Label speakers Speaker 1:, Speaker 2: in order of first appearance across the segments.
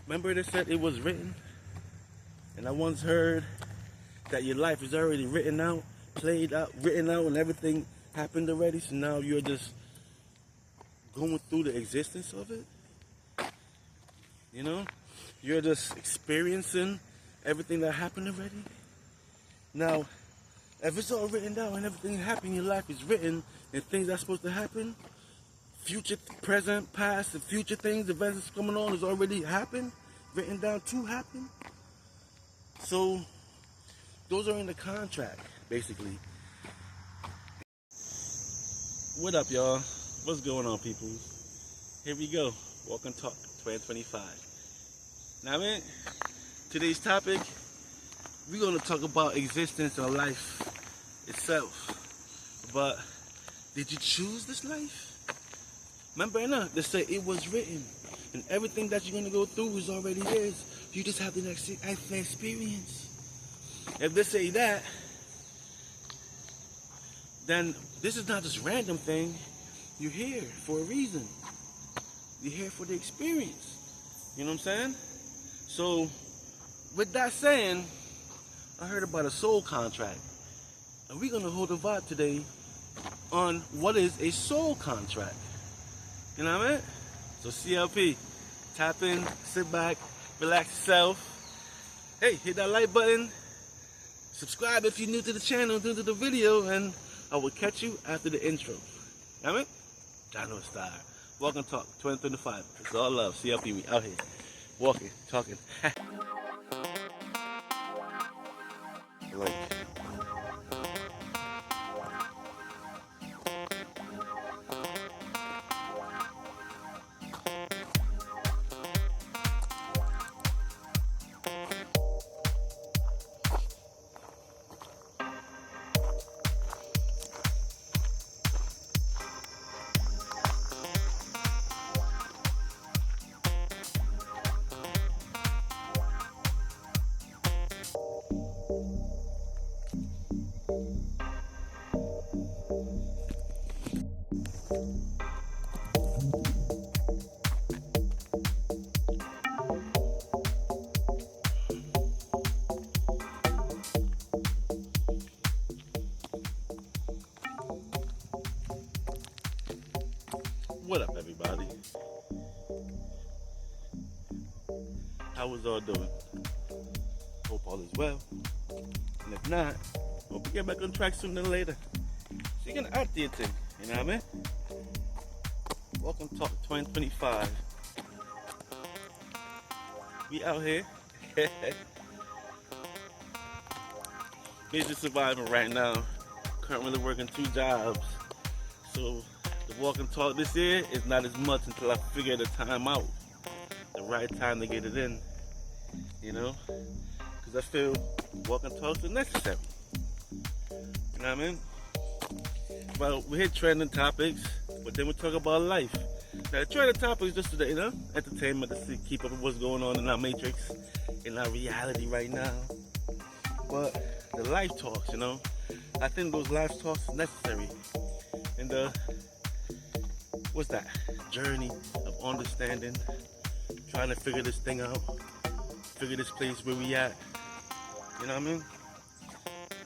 Speaker 1: Remember they said it was written? And I once heard that your life is already written out, played out, written out, and everything happened already. So now you're just going through the existence of it. You know? You're just experiencing everything that happened already. Now, if it's all written down and everything happened, your life is written, and things that's supposed to happen, future, present, past, and future things, events that's coming on has already happened, written down to happen. So, those are in the contract, basically. What up, y'all? What's going on, people? Here we go. Walk and Talk 2025. Now, man, today's topic, we're going to talk about existence and life itself. But did you choose this life? Remember, enough, they say it was written. And everything that you're going to go through is already is. You just have to experience. If they say that, then this is not just random thing. You're here for a reason. You're here for the experience. You know what I'm saying? So, with that saying, I heard about a soul contract. And we're going to hold a vibe today on what is a soul contract. You know what I mean? So CLP, tap in, sit back, relax yourself. Hey, hit that like button. Subscribe if you're new to the channel, new to the video, and I will catch you after the intro. You know what I mean? Dino Star. Walk and Talk 2025. It's all love. CLP, we out here. Walking, talking. Like. What up, everybody? How was all doing? Hope all is well. And if not, hope we get back on track sooner than later. So you're gonna out there thing, you know what I mean? Welcome to Talk 2025. We out here. Busy surviving right now. Currently working 2 jobs. So the Walk and Talk this year is not as much until I figure the time out. The right time to get it in. You know? Because I feel Walk and Talks are necessary. You know what I mean? Well, we hit trending topics, but then we talk about life. Now, the trending topics just today, you know? Entertainment, to see, keep up with what's going on in our matrix, in our reality right now. But the life talks, you know? I think those life talks are necessary. And what's that? Journey of understanding, trying to figure this thing out, figure this place where we at. You know what I mean?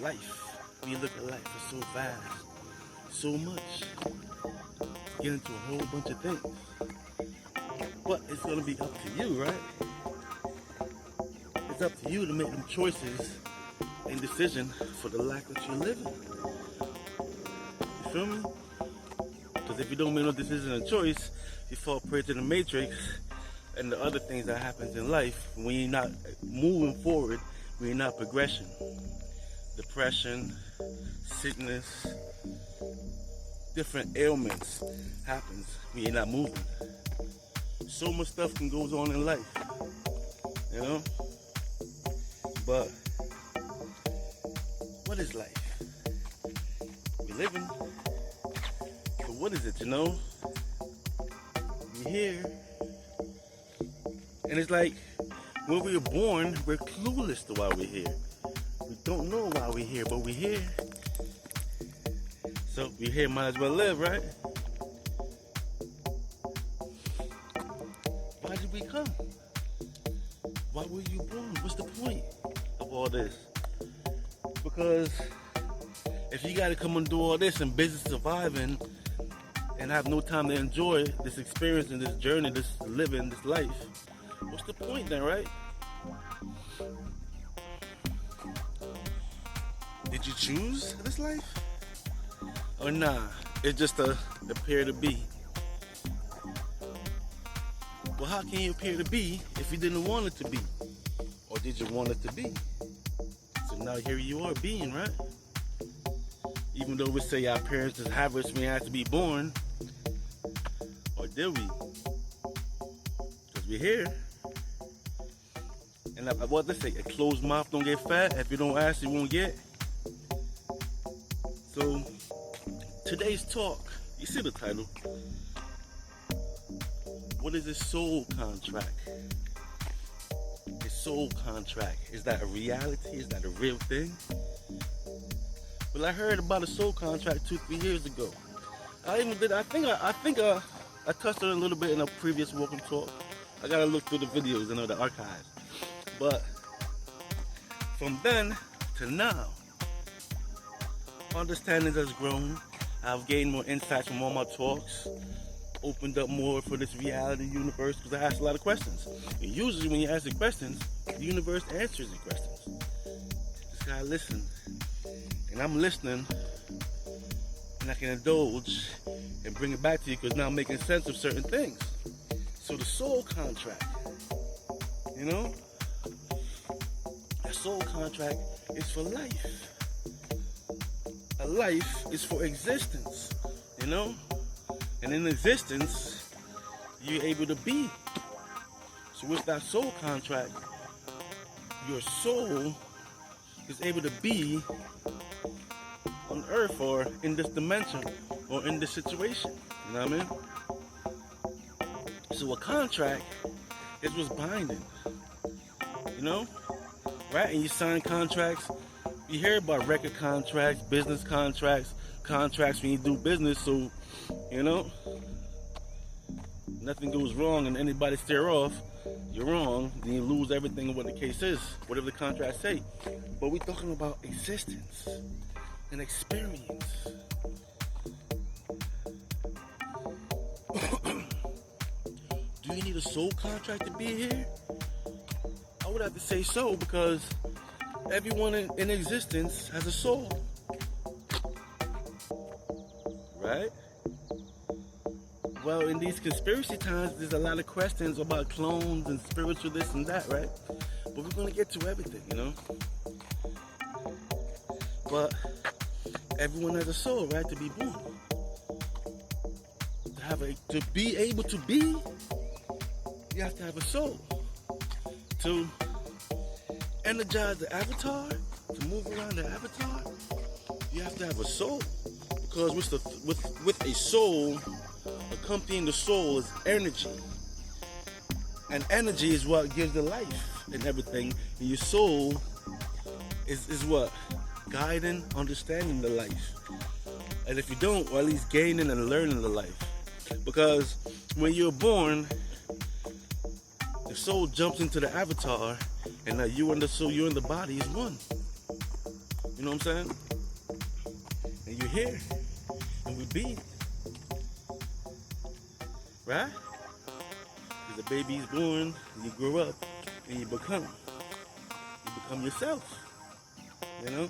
Speaker 1: Life. When you look at life, it's so vast, so much. Get into a whole bunch of things. But it's gonna be up to you, right? It's up to you to make them choices and decision for the life that you're living. You feel me? Because if you don't make no decision and choice, you fall prey to the matrix and the other things that happens in life when you're not moving forward, when you're not progression. Depression, sickness, different ailments happens when you're not moving. So much stuff can goes on in life, you know? But what is life? We're living. But what is it, you know? We're here. And it's like when we were born, we're clueless to why we're here. We don't know why we're here, but we're here. So we're here, might as well live, right? Why did we come? why were you born? What's the point of all this? Because if you got to come and do all this and busy surviving and have no time to enjoy this experience and this journey, this living, this life, what's the point then, right? Did you choose this life? Or nah, it's just appear to be. Well, how can you appear to be if you didn't want it to be? Or did you want it to be? So now here you are being, right? Even though we say our parents just have us when we have to be born, or did we? Because we're here. And what they say, a closed mouth don't get fat. If you don't ask, you won't get. So today's talk, you see the title. What is a soul contract? A soul contract. Is that a reality? Is that a real thing? Well, I heard about a soul contract 2-3 years ago. I think I touched on it a little bit in a previous walk and talk. I gotta look through the videos and the archives. But from then to now, understanding has grown. I've gained more insights from all my talks, opened up more for this reality universe because I asked a lot of questions. And usually when you ask the questions, the universe answers the questions. Just gotta listen. And I'm listening, and I can indulge and bring it back to you because now I'm making sense of certain things. So the soul contract, you know? A soul contract is for life. A life is for existence, you know? And in existence, you're able to be. So with that soul contract, your soul is able to be on earth or in this dimension or in this situation. You know what I mean? So a contract is what's binding. You know? Right? And you sign contracts. You hear about record contracts, business contracts, contracts when you do business. So, you know, nothing goes wrong and anybody steer off, you're wrong, then you lose everything of what the case is, whatever the contract say. But we're talking about existence and experience. Do you need a soul contract to be here? I would have to say so, because everyone in existence has a soul. Right? Well, in these conspiracy times, there's a lot of questions about clones and spiritual this and that, right? But we're going to get to everything, you know? But everyone has a soul, right, to be born. To be able to be, you have to have a soul. To energize the avatar, to move around the avatar, you have to have a soul. Because with a soul, accompanying the soul is energy. And energy is what gives the life and everything. And your soul is what? Guiding, understanding the life. And if you don't, or at least gaining and learning the life. Because when you're born, the soul jumps into the avatar, and now you and the soul, you and the body is one. You know what I'm saying? And you're here, and we be. Right? Because the baby's born, and you grow up, and you become yourself. You know?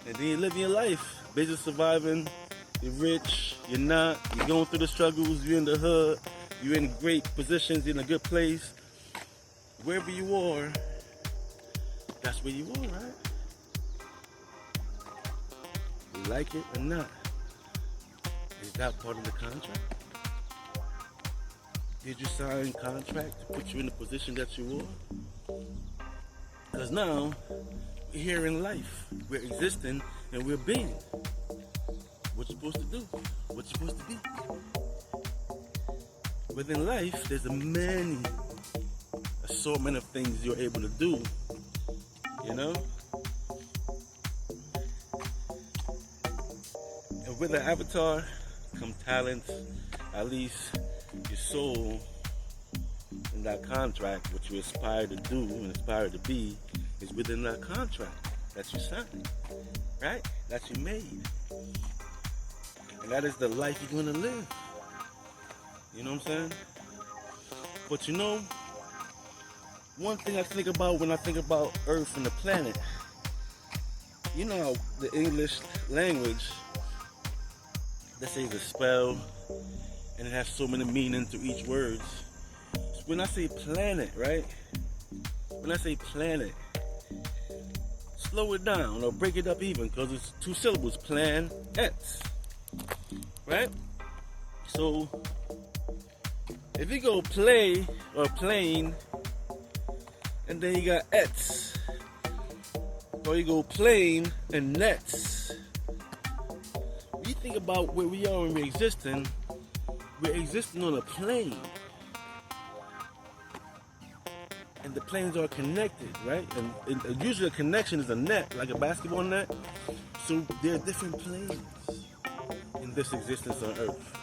Speaker 1: And then you live your life, busy surviving. You're rich, you're not, you're going through the struggles, you're in the hood, you're in great positions, you're in a good place. Wherever you are, that's where you are, right? You like it or not? Is that part of the contract? Did you sign a contract to put you in the position that you are? Because now, we're here in life, we're existing, and we're being. What you're supposed to do, what you're supposed to be. Within life, there's a many assortment of things you're able to do, you know? And with an avatar come talents, at least your soul and And that contract, what you aspire to do and aspire to be, is within that contract that you signed, right? That you made. And that is the life you're going to live. You know what I'm saying? But you know, one thing I think about when I think about Earth and the planet, you know how the English language, let's say, is a spell, and it has so many meanings to each word. When I say planet, right? When I say planet, slow it down or break it up even, because it's 2 syllables, plan-ets, right? So, if you go play or plane, and then you got ets, or you go plane and nets, when you think about where we are when we're existing on a plane. And the planes are connected, right? And usually a connection is a net, like a basketball net. So there are different planes in this existence on Earth.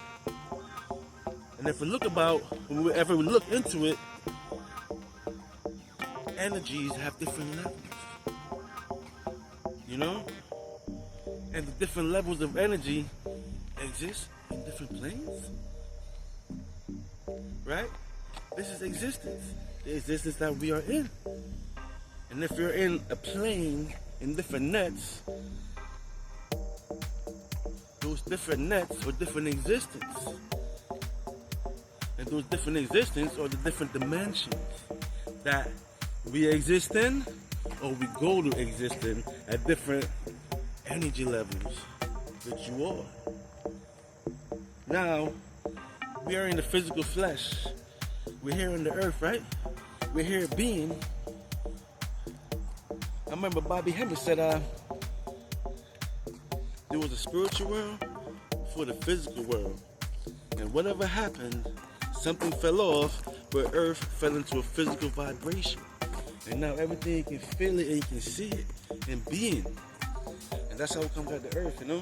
Speaker 1: And if we look into it, energies have different levels. You know? And the different levels of energy exist in different planes. Right? This is existence. The existence that we are in. And if you're in a plane in different nets, those different nets are different existence. And those different existence are the different dimensions that we exist in, or we go to exist in at different energy levels that you are. Now, we are in the physical flesh. We're here on the earth, right? We're here being. I remember Bobby Hemmett said there was a spiritual world for the physical world. And whatever happened, something fell off where earth fell into a physical vibration. And now everything you can feel it and you can see it and being. And that's how it comes back to earth, you know?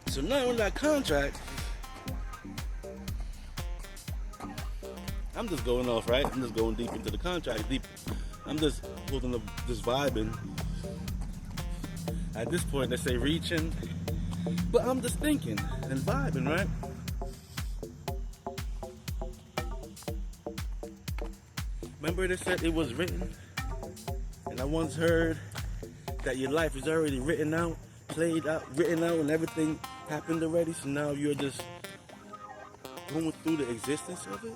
Speaker 1: So now in that contract, I'm just going off, right? I'm just going deep into the contract. I'm just holding up, just vibing. At this point, they say reaching, but I'm just thinking and vibing, right? Remember they said it was written? And I once heard that your life is already written out, played out, written out, and everything happened already. So now you're just going through the existence of it.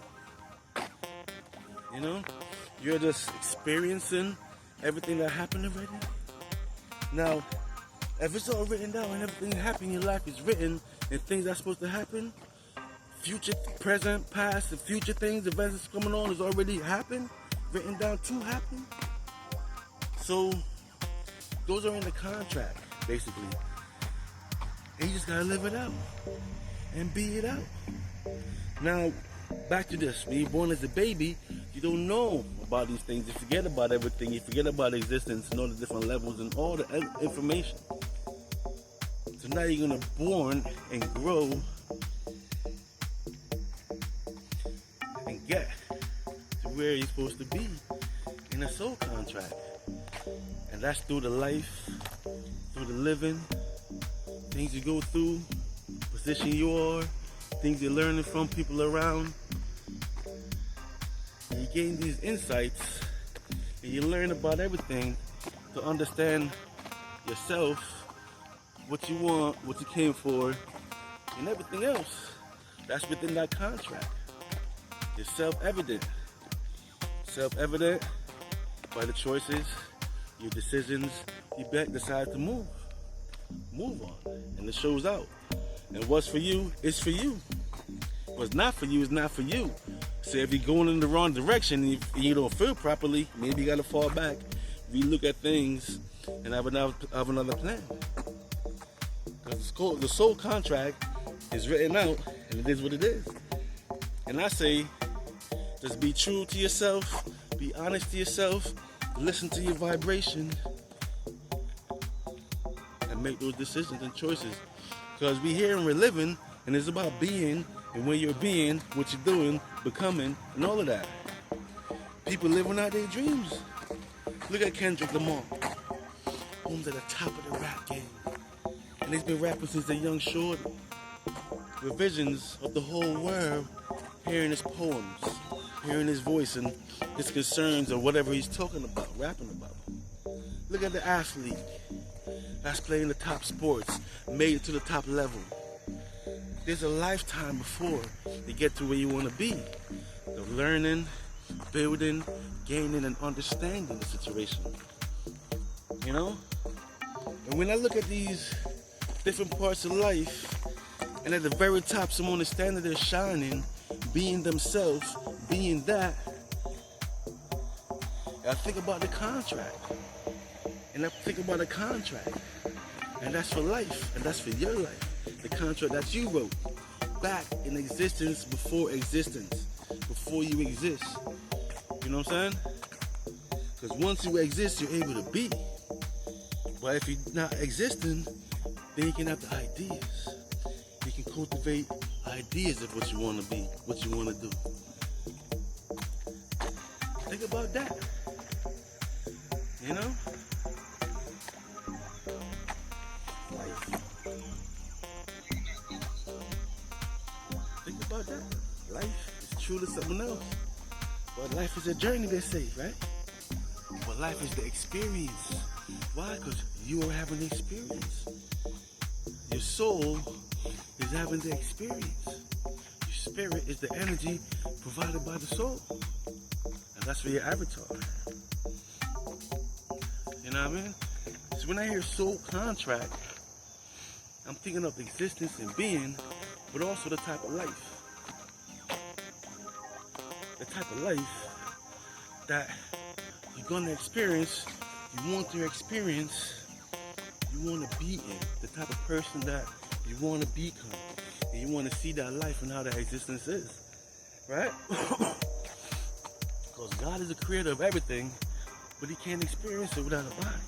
Speaker 1: You know? You're just experiencing everything that happened already. Now, if it's all written down and everything happened, your life is written, and things are supposed to happen, future, present, past, the future things, events that's coming on has already happened, written down to happen. So, those are in the contract, basically. And you just gotta live it out and be it out. Now, back to this. When you're born as a baby, you don't know about these things. You forget about everything. You forget about existence and all the different levels and all the information. So now you're gonna born and grow and get to where you're supposed to be in a soul contract. And that's through the life, through the living, things you go through, position you are, things you're learning from people around. And you gain these insights and you learn about everything to understand yourself, what you want, what you came for, and everything else that's within that contract. It's self-evident. Self-evident by the choices, your decisions, you decide to move on, and it shows out. And what's for you is for you. What's not for you is not for you. So if you're going in the wrong direction and you don't feel properly, maybe you gotta fall back, relook at things, and have another plan. Because the soul contract is written out, and it is what it is. And I say, just be true to yourself, be honest to yourself, listen to your vibration, and make those decisions and choices Because we here and we're living, and it's about being, and when you're being, what you're doing, becoming, and all of that. People living out their dreams. Look at Kendrick Lamar. Who's at the top of the rap game. And he's been rapping since a young short. With visions of the whole world, hearing his poems, hearing his voice and his concerns or whatever he's talking about, rapping about. Look at the athlete that's playing the top sports, made it to the top level. There's a lifetime before you get to where you want to be. Of learning, building, gaining, and understanding the situation. You know? And when I look at these different parts of life, and at the very top, someone is standing there shining, being themselves, being that, I think about the contract. And I think about a contract. And that's for life, and that's for your life. The contract that you wrote back in existence, before you exist. You know what I'm saying? Because once you exist, you're able to be. But if you're not existing, then you can have the ideas. You can cultivate ideas of what you want to be, what you want to do. Think about that. You know? Life. Think about that. Life is truly something else. But life is a journey, they say, right? But life is the experience. Why? Because you are having the experience. Your soul is having the experience. Your spirit is the energy provided by the soul. And that's for your avatar. You know what I mean? So when I hear soul contract, I'm thinking of existence and being, but also the type of life. The type of life that you're going to experience, you want to experience, you want to be in, the type of person that you want to become, and you want to see that life and how that existence is, right? Because God is the creator of everything, but he can't experience it without a body.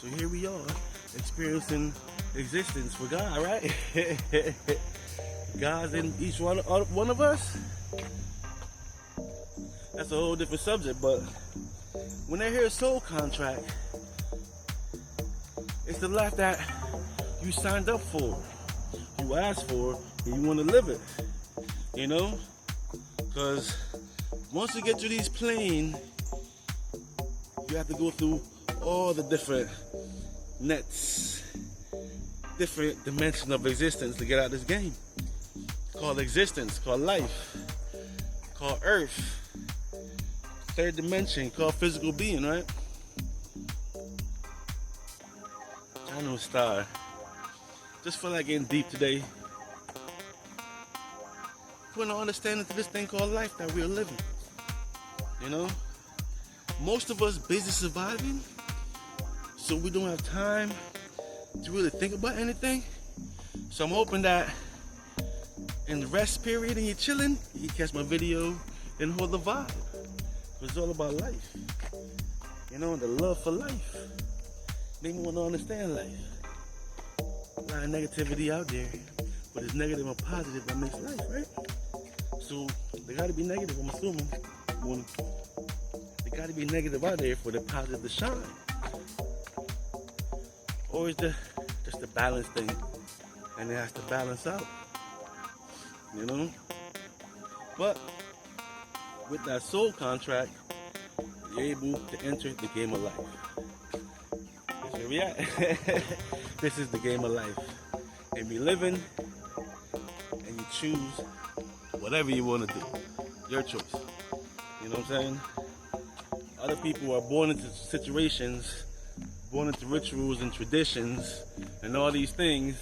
Speaker 1: So here we are, experiencing existence for God, right? God's in each one of us. That's a whole different subject, but when I hear soul contract, it's the life that you signed up for, you asked for, and you want to live it, you know? Because once you get to these planes, you have to go through all the different nets, different dimensions of existence to get out of this game. Called existence, called life, called earth. Third dimension called physical being, right? Channel Star. Just feel like getting deep today. Putting an understanding to this thing called life that we're living. You know? Most of us busy surviving, so we don't have time to really think about anything. So I'm hoping that in the rest period and you're chilling, you can catch my video and hold the vibe. It's all about life, you know, the love for life. Make me want to understand life. A lot of negativity out there, but it's negative and positive that makes life, right? So they got to be negative, I'm assuming. They got to be negative out there for the positive to shine. Or is just the balance thing, and it has to balance out, you know? But with that soul contract, you're able to enter the game of life. That's where we at. This is the game of life. And we living, and you choose whatever you want to do. Your choice. You know what I'm saying? Other people are born into situations, born into rituals and traditions, and all these things.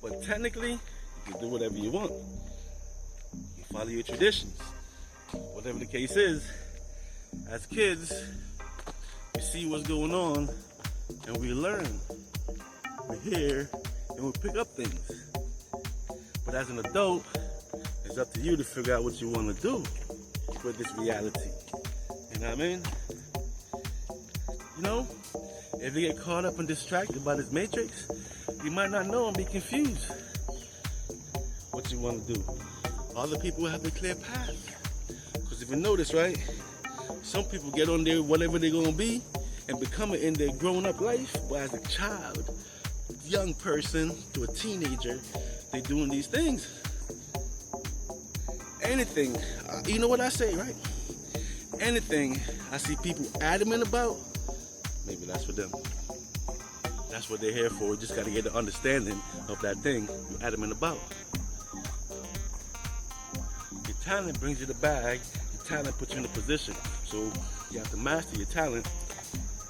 Speaker 1: But technically, you can do whatever you want. You follow your traditions. Whatever the case is, as kids, we see what's going on and we learn. We hear and we pick up things. But as an adult, it's up to you to figure out what you want to do with this reality. You know what I mean? You know, If you get caught up and distracted by this matrix, you might not know and be confused. What you want to do? Other people have a clear path. Because if you notice, right, some people get on there, whatever they're going to be, and become it in their grown-up life. But as a child, young person to a teenager, they're doing these things. Anything, you know what I say, right? Anything I see people adamant about, maybe that's for them. That's what they're here for. You just got to get the understanding of that thing you're adamant about. Your talent brings you the bag. Your talent puts you in a position. So you have to master your talent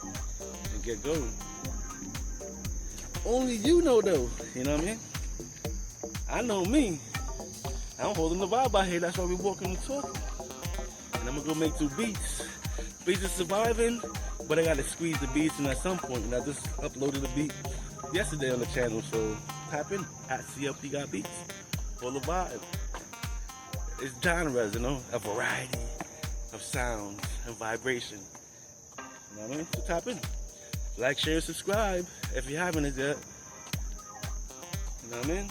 Speaker 1: and get going. Only you know though, you know what I mean? I know me. I'm holding the vibe out here. That's why we're walking and talking. And I'm gonna go make 2 beats. Beats is surviving, but I gotta squeeze the beats in at some point. And I just uploaded a beat yesterday on the channel, so tap in at CLP Got Beats for the vibe. It's genres, you know, a variety of sounds and vibration. You know what I mean? So tap in. Like, share, subscribe if you haven't it yet. You know what I mean?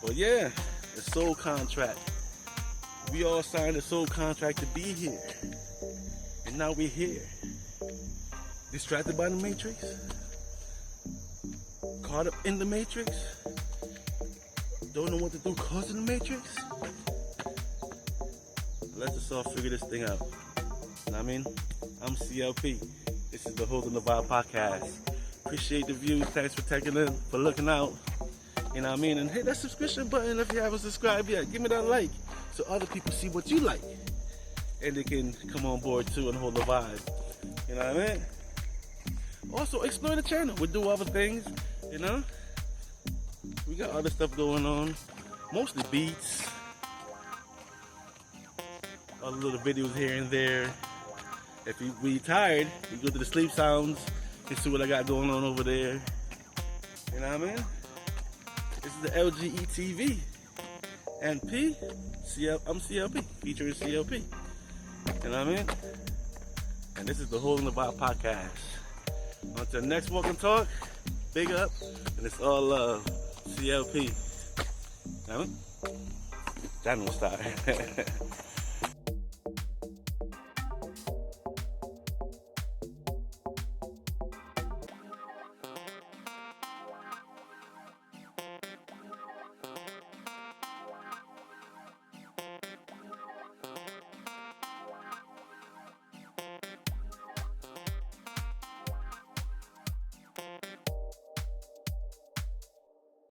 Speaker 1: But yeah, the soul contract. We all signed a soul contract to be here. And now we're here. Distracted by the matrix? Caught up in the matrix? Don't know what to do cause of the matrix? Let's us all figure this thing out. You know what I mean? I'm CLP. This is the Holding the Vibe podcast. Appreciate the view. Thanks for taking in, for looking out. You know what I mean? And hit that subscription button if you haven't subscribed yet. Give me that like so other people see what you like. And they can come on board too and hold the vibe. You know what I mean? Also, explore the channel. We do other things, you know? We got other stuff going on. Mostly beats. Other little videos here and there. If you be tired, you go to the sleep sounds and see what I got going on over there. You know what I mean? This is the LGE TV. And I'm CLP, featuring CLP. You know what I mean? And this is the Holding the Vibe podcast. Until next Walk and Talk, big up, and it's all love. CLP. You know what I mean? That don't start.